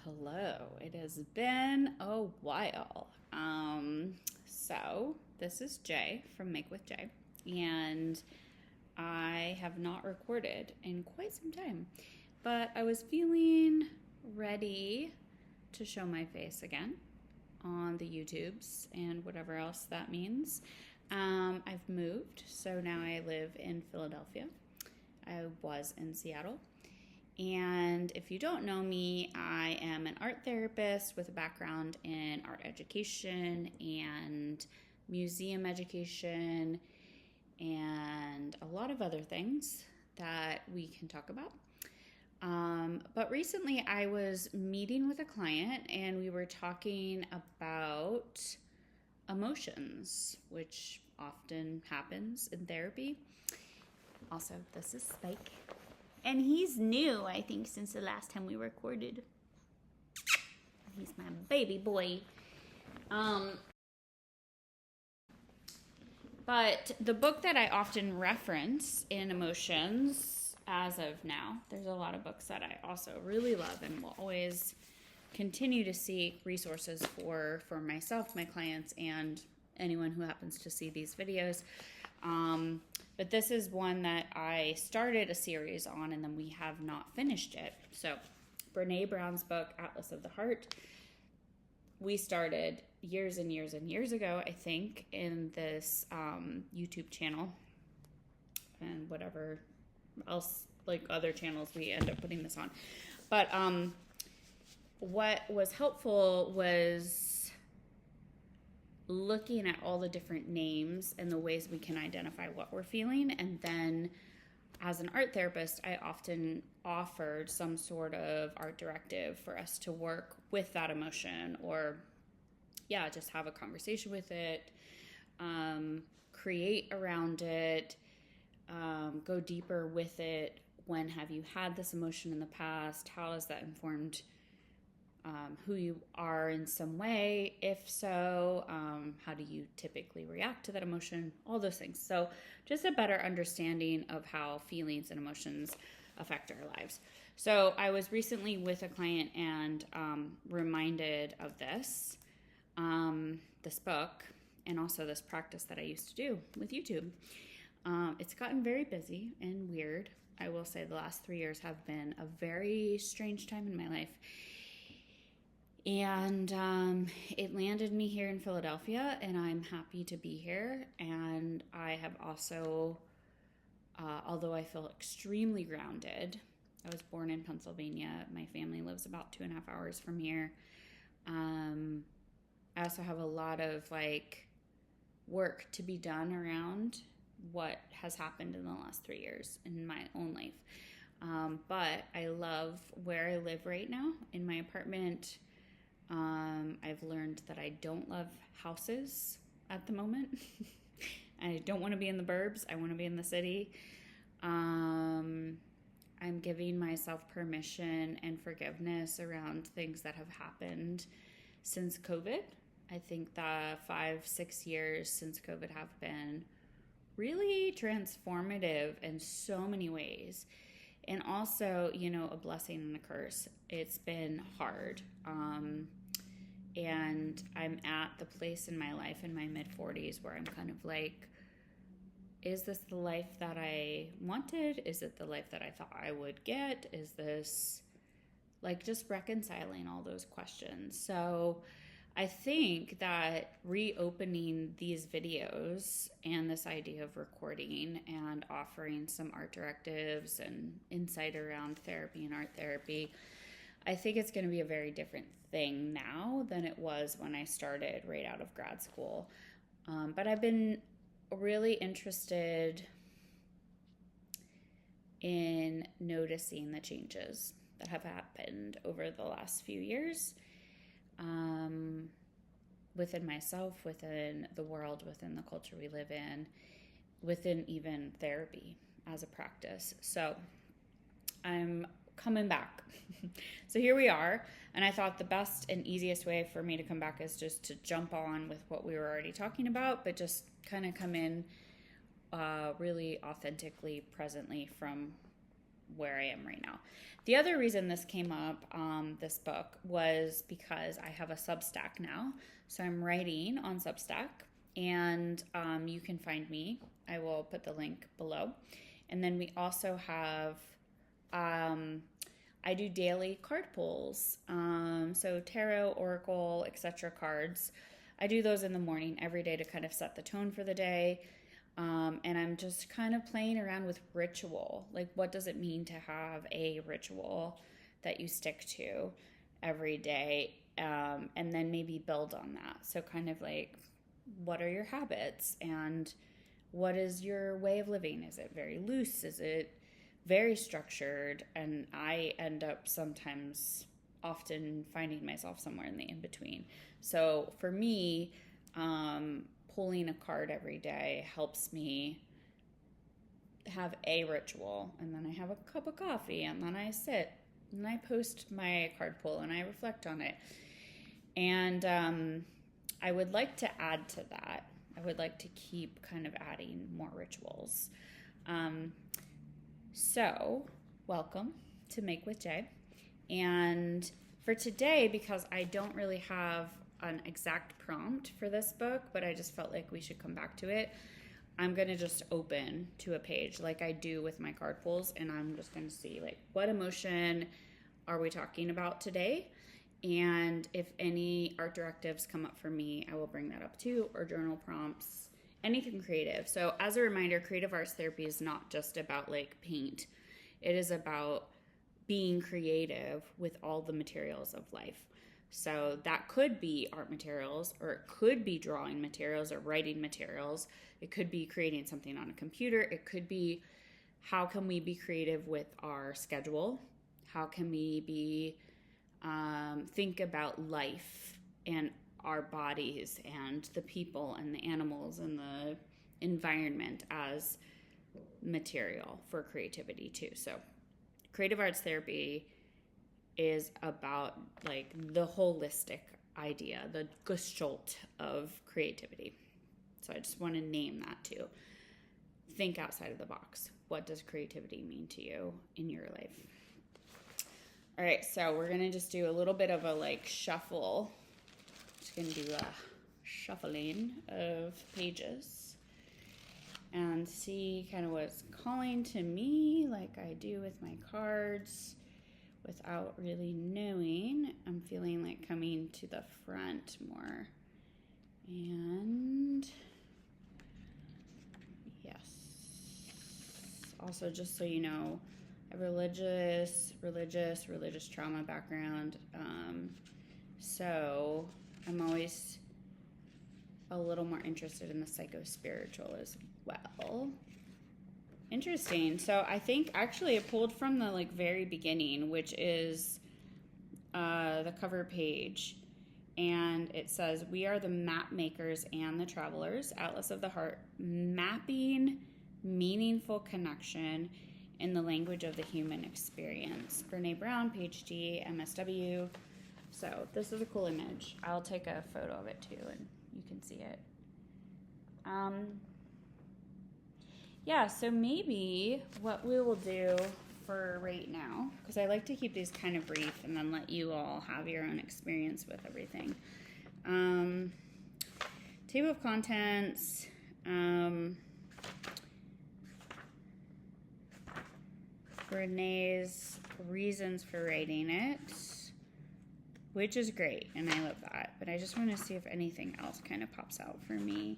Hello. It has been a while. So this is Jay from Make with Jay, and I have not recorded in quite some time, but I was feeling ready to show my face again on the YouTubes and whatever else that means. I've moved, so now I live in Philadelphia. I was in Seattle. And if you don't know me, I am an art therapist with a background in art education and museum education and a lot of other things that we can talk about. But recently I was meeting with a client and we were talking about emotions, which often happens in therapy. Also, this is Spike. And he's new, I think, since the last time we recorded. He's my baby boy. But the book that I often reference in emotions as of now, there's a lot of books that I also really love and will always continue to seek resources for myself, my clients, and anyone who happens to see these videos. But this is one that I started a series on and then we have not finished it. So Brene Brown's book, Atlas of the Heart, we started years and years and years ago, I think, in this YouTube channel and whatever else, like other channels we end up putting this on. But what was helpful was looking at all the different names and the ways we can identify what we're feeling. And then as an art therapist, I often offered some sort of art directive for us to work with that emotion or, just have a conversation with it, create around it, go deeper with it. When have you had this emotion in the past? How has that informed who you are in some way? If so, how do you typically react to that emotion? All those things. So just a better understanding of how feelings and emotions affect our lives. So I was recently with a client and reminded of this book, and also this practice that I used to do with YouTube. It's gotten very busy and weird. I will say the last 3 years have been a very strange time in my life. And it landed me here in Philadelphia, and I'm happy to be here. And I have also, although I feel extremely grounded, I was born in Pennsylvania. My family lives about 2.5 hours from here. I also have a lot of work to be done around what has happened in the last 3 years in my own life. But I love where I live right now in my apartment. I've learned that I don't love houses at the moment. I don't want to be in the burbs. I want to be in the city. I'm giving myself permission and forgiveness around things that have happened since COVID. I think the 5-6 years since COVID have been really transformative in so many ways. And also, a blessing and a curse. It's been hard. And I'm at the place in my life in my mid-40s where I'm kind of like, is this the life that I wanted? Is it the life that I thought I would get? Is this just reconciling all those questions? So I think that reopening these videos and this idea of recording and offering some art directives and insight around therapy and art therapy, I think it's going to be a very different thing now than it was when I started right out of grad school. But I've been really interested in noticing the changes that have happened over the last few years. Within myself, within the world, within the culture we live in, within even therapy as a practice. So I'm coming back. So here we are. And I thought the best and easiest way for me to come back is just to jump on with what we were already talking about, but just kind of come in really authentically, presently from where I am right now. The other reason this came up, this book, was because I have a Substack now. So I'm writing on Substack, and you can find me. I will put the link below. And then we also have, I do daily card pulls. So tarot, oracle, etc. cards. I do those in the morning every day to kind of set the tone for the day. And I'm just kind of playing around with ritual. Like, what does it mean to have a ritual that you stick to every day? And then maybe build on that. So kind of like, what are your habits and what is your way of living? Is it very loose? Is it very structured? And I end up often finding myself somewhere in the in-between. So for me, pulling a card every day helps me have a ritual, and then I have a cup of coffee, and then I sit and I post my card pull and I reflect on it. And I would like to add to that. I would like to keep kind of adding more rituals. So welcome to Make with Jae. And for today, because I don't really have an exact prompt for this book, but I just felt like we should come back to it, I'm going to just open to a page like I do with my card pulls, and I'm just going to see, like, what emotion are we talking about today? And if any art directives come up for me, I will bring that up too, or journal prompts, anything creative. So as a reminder, creative arts therapy is not just about like paint. It is about being creative with all the materials of life. So that could be art materials, or it could be drawing materials or writing materials. It could be creating something on a computer. It could be, how can we be creative with our schedule? How can we be think about life and our bodies and the people and the animals and the environment as material for creativity too. So creative arts therapy is about like the holistic idea, the Gestalt of creativity. So I just want to name that too. Think outside of the box. What does creativity mean to you in your life? All right, so we're going to just do a little bit of a like shuffle. Just going to do a shuffling of pages and see kind of what's calling to me, like I do with my cards, without really knowing. I'm feeling like coming to the front more. And yes. Also, just so you know, I have religious trauma background. So I'm always a little more interested in the psycho-spiritual as well. Interesting. So I think actually it pulled from the like very beginning, which is the cover page. And it says, "We are the map makers and the travelers, Atlas of the Heart, mapping meaningful connection in the language of the human experience." Brene Brown, PhD, MSW. So this is a cool image. I'll take a photo of it too, and you can see it. Yeah, so maybe what we will do for right now, because I like to keep these kind of brief and then let you all have your own experience with everything. Table of contents. Brene's reasons for writing it, which is great, and I love that. But I just want to see if anything else kind of pops out for me.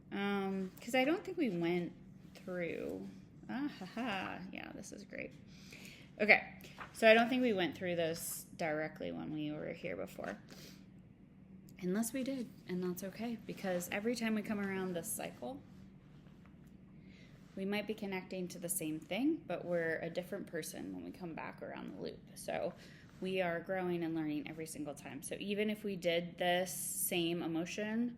Because I don't think we went through. Yeah, this is great. Okay, so I don't think we went through this directly when we were here before. Unless we did, and that's okay, because every time we come around this cycle, we might be connecting to the same thing, but we're a different person when we come back around the loop. So we are growing and learning every single time. So even if we did this same emotion,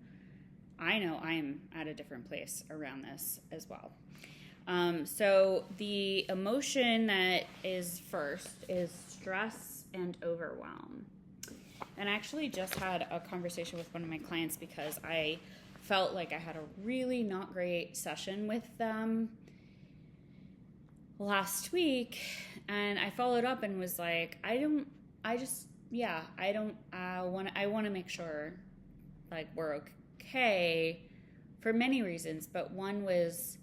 I know I am at a different place around this as well. So the emotion that is first is stress and overwhelm. And I actually just had a conversation with one of my clients because I felt like I had a really not great session with them. last week, and I followed up and was like, I want to make sure like we're okay for many reasons, but one was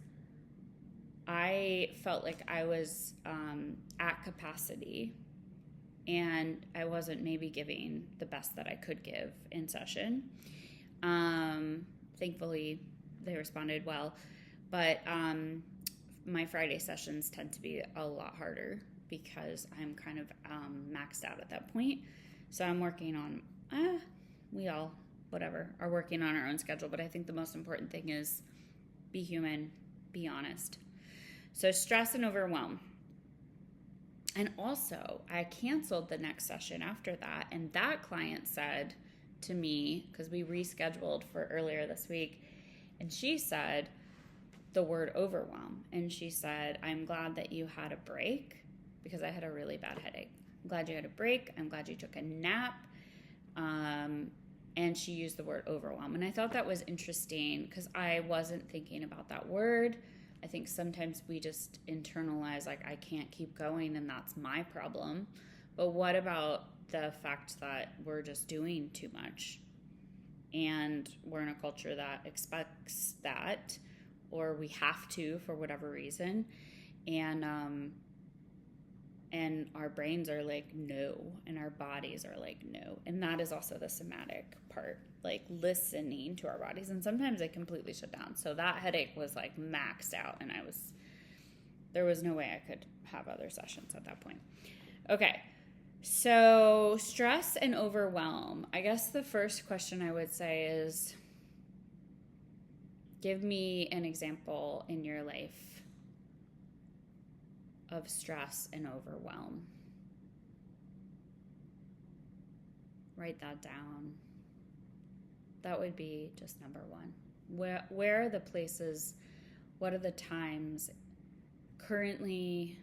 I felt like I was at capacity and I wasn't maybe giving the best that I could give in session. Thankfully, they responded well, but my Friday sessions tend to be a lot harder because I'm kind of maxed out at that point. So I'm working on, we all, whatever, are working on our own schedule, but I think the most important thing is be human, be honest. So stress and overwhelm. And also, I canceled the next session after that, and that client said to me, because we rescheduled for earlier this week, and she said the word overwhelm. And she said, I'm glad that you had a break because I had a really bad headache. I'm glad you had a break. I'm glad you took a nap. And she used the word overwhelm. And I thought that was interesting because I wasn't thinking about that word. I think sometimes we just internalize, like, I can't keep going and that's my problem. But what about the fact that we're just doing too much? And we're in a culture that expects that, or we have to for whatever reason. And our brains are like, no, and our bodies are like, no. And that is also the somatic part, like listening to our bodies. And sometimes they completely shut down. So that headache was like maxed out, and there was no way I could have other sessions at that point. Okay. So stress and overwhelm. I guess the first question I would say is, give me an example in your life of stress and overwhelm. Write that down. That would be just number one. Where are the places, what are the times currently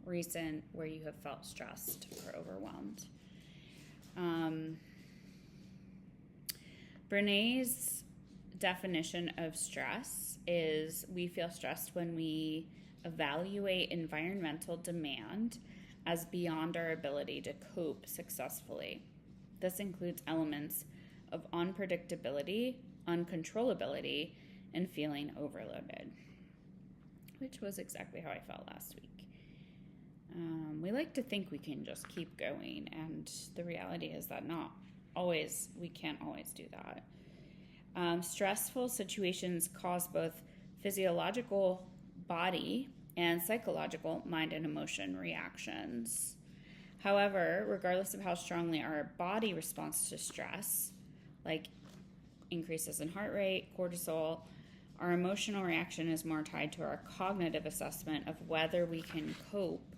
recent where you have felt stressed or overwhelmed? Brené's definition of stress is we feel stressed when we evaluate environmental demand as beyond our ability to cope successfully. This includes elements of unpredictability, uncontrollability, and feeling overloaded, which was exactly how I felt last week. We like to think we can just keep going, and the reality is that we can't always do that. Stressful situations cause both physiological body and psychological mind and emotion reactions. However, regardless of how strongly our body responds to stress, like increases in heart rate, cortisol, our emotional reaction is more tied to our cognitive assessment of whether we can cope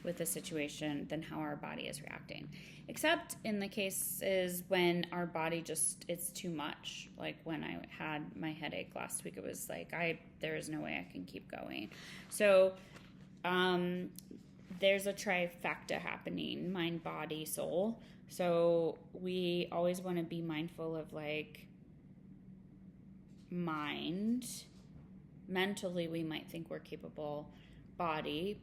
with the situation than how our body is reacting. Except in the cases when our body it's too much. Like when I had my headache last week, it was like, there is no way I can keep going. So there's a trifecta happening: mind, body, soul. So we always want to be mindful of like mind. Mentally, we might think we're capable. Body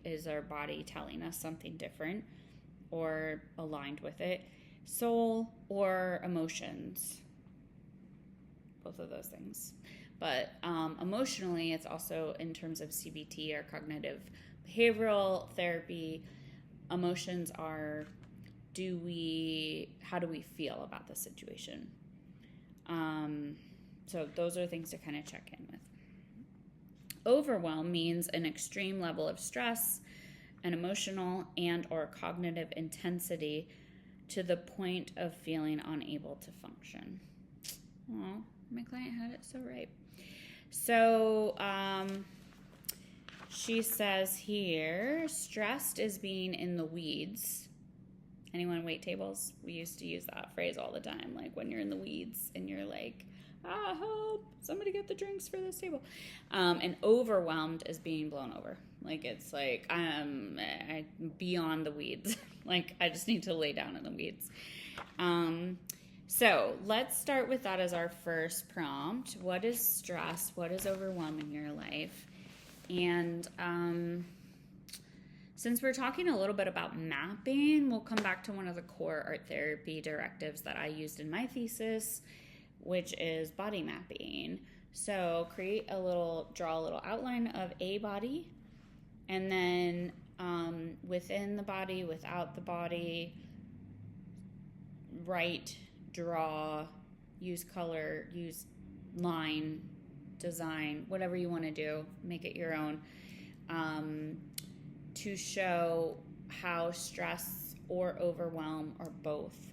is our body telling us something different or aligned with it. Soul or emotions, both of those things. But emotionally, it's also in terms of CBT or cognitive behavioral therapy. Emotions are, how do we feel about the situation? So those are things to kind of check in with. Overwhelm means an extreme level of stress and emotional and or cognitive intensity to the point of feeling unable to function. Oh, my client had it so right. So she says here, stressed is being in the weeds. Anyone wait tables? We used to use that phrase all the time, like when you're in the weeds and you're like, help, somebody get the drinks for this table. And overwhelmed is being blown over. Like, it's like, I'm beyond the weeds. Like, I just need to lay down in the weeds. So let's start with that as our first prompt. What is stress? What is overwhelm in your life? And since we're talking a little bit about mapping, we'll come back to one of the core art therapy directives that I used in my thesis, which is body mapping. So draw a little outline of a body, and then within the body, without the body, write, draw, use color, use line, design, whatever you want to do, make it your own, to show how stress or overwhelm or both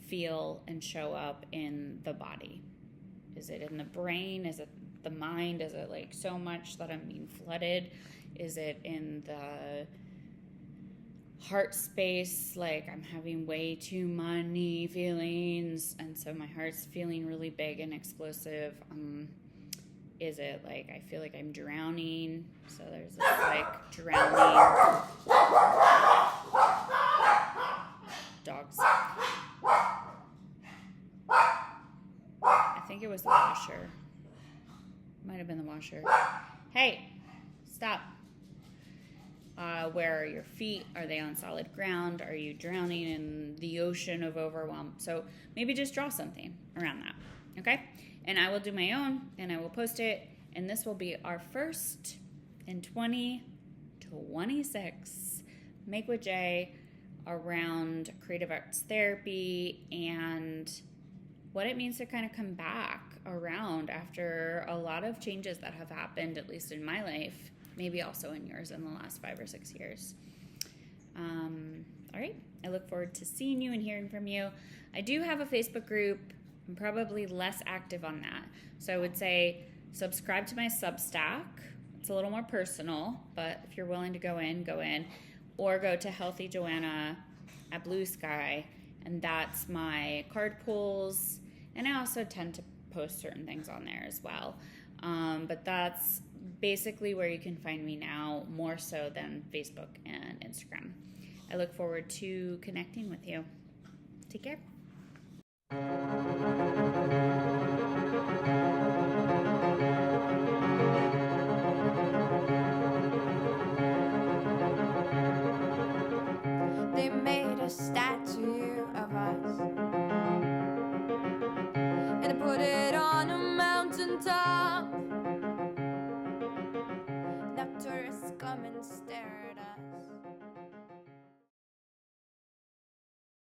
feel and show up in the body. Is it in the brain? Is it the mind? Is it like so much that I'm being flooded? Is it in the heart space, like I'm having way too many feelings and so my heart's feeling really big and explosive? Is it like I feel like I'm drowning? So there's this like drowning dogs. I think it was the washer. Might have been the washer. Hey, stop. Where are your feet? Are they on solid ground? Are you drowning in the ocean of overwhelm? So maybe just draw something around that, okay? And I will do my own, and I will post it, and this will be our first in 2026 Make with Jae around creative arts therapy and what it means to kind of come back around after a lot of changes that have happened, at least in my life, maybe also in yours in the last 5 or 6 years. All right. I look forward to seeing you and hearing from you. I do have a Facebook group. I'm probably less active on that. So I would say subscribe to my Substack. It's a little more personal, but if you're willing to go in, or go to Healthy Joanna at Blue Sky, and that's my card pulls, and I also tend to post certain things on there as well. But that's basically where you can find me now, more so than Facebook and Instagram. I look forward to connecting with you. Take care. They made a statue of us and put it on a mountaintop. Now tourists come and stare.